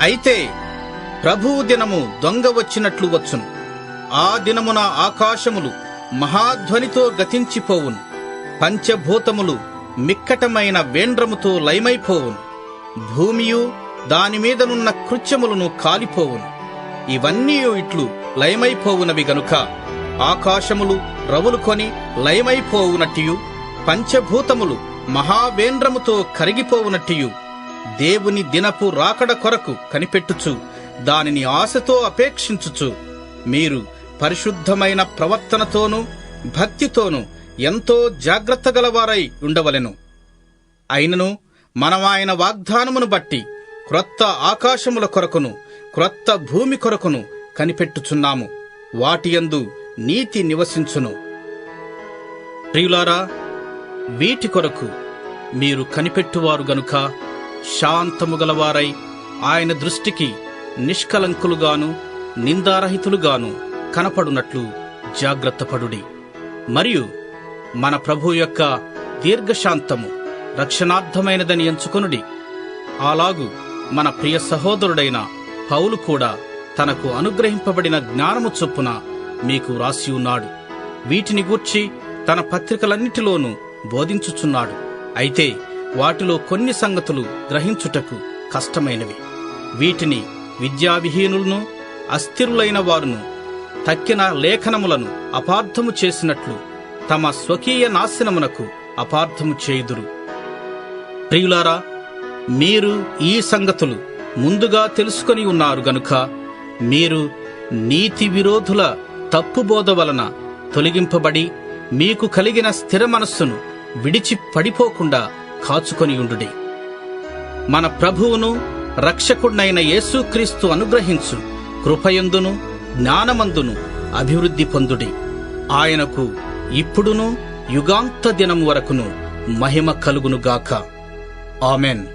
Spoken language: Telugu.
అయితే ప్రభువు దినము దొంగ వచ్చినట్లు వచ్చును. ఆ దినమున ఆకాశములు మహాధ్వనితో గతించిపోవును, పంచభూతములు మిక్కటమైన వేండ్రముతో లయమైపోవును, భూమియు దానిమీదనున్న కృత్యములను కాలిపోవును. ఇవన్నీ ఇట్లు లయమైపోవునవి గనుక ఆకాశములు రవులుకొని లయమైపోవునట్టియు, పంచభూతములు మహావేంద్రముతో కరిగిపోవునట్టియు, దేవుని దినపు రాకడ కొరకు కనిపెట్టుచు దానిని ఆశతో అపేక్షించుచు మీరు పరిశుద్ధమైన ప్రవర్తనతోనూ భక్తితోనూ ఎంతో జాగ్రత్త గలవారై ఉండవలెను. అయినను మనమాయన వాగ్దానమును బట్టి క్రొత్త ఆకాశముల కొరకును క్రొత్త భూమి కొరకును కనిపెట్టుచున్నాము. వాటియందు నీతి నివసించును. ప్రియులారా, వీటి కొరకు మీరు కనిపెట్టువారు గనుక శాంతము గలవారై ఆయన దృష్టికి నిష్కలంకులుగాను నిందారహితులుగాను కనపడునట్లు జాగ్రత్తపడుడి. మరియు మన ప్రభు యొక్క దీర్ఘశాంతము రక్షణార్థమైనదని ఎంచుకొనుడి. అలాగు మన ప్రియ సహోదరుడైన పౌలు కూడా తనకు అనుగ్రహింపబడిన జ్ఞానము చొప్పున మీకు రాసి ఉన్నాడు. వీటిని గూర్చి తన పత్రికలన్నిటిలోనూ బోధించుచున్నాడు. అయితే వాటిలో కొన్ని సంగతులు గ్రహించుటకు కష్టమైనవి. వీటిని విద్యావిహీనులను అస్థిరులైన వారును తక్కిన లేఖనములను అపార్థము చేసినట్లు తమ స్వకీయ నాశనమునకు అపార్థము చేయుదురు. ప్రియులారా, మీరు ఈ సంగతులు ముందుగా తెలుసుకొని ఉన్నారు గనుక మీరు నీతి విరోధుల తప్పుబోధ వలన తొలగింపబడి మీకు కలిగిన స్థిర మనస్సును విడిచి పడిపోకుండా కాచుకొనియుండుడి. మన ప్రభువును రక్షకుడైన యేసుక్రీస్తు అనుగ్రహించు కృపయందును జ్ఞానమందును అభివృద్ధి పొందుడి. ఆయనకు ఇప్పుడును యుగాంత దినం వరకును మహిమ కలుగునుగాక. ఆమెన్.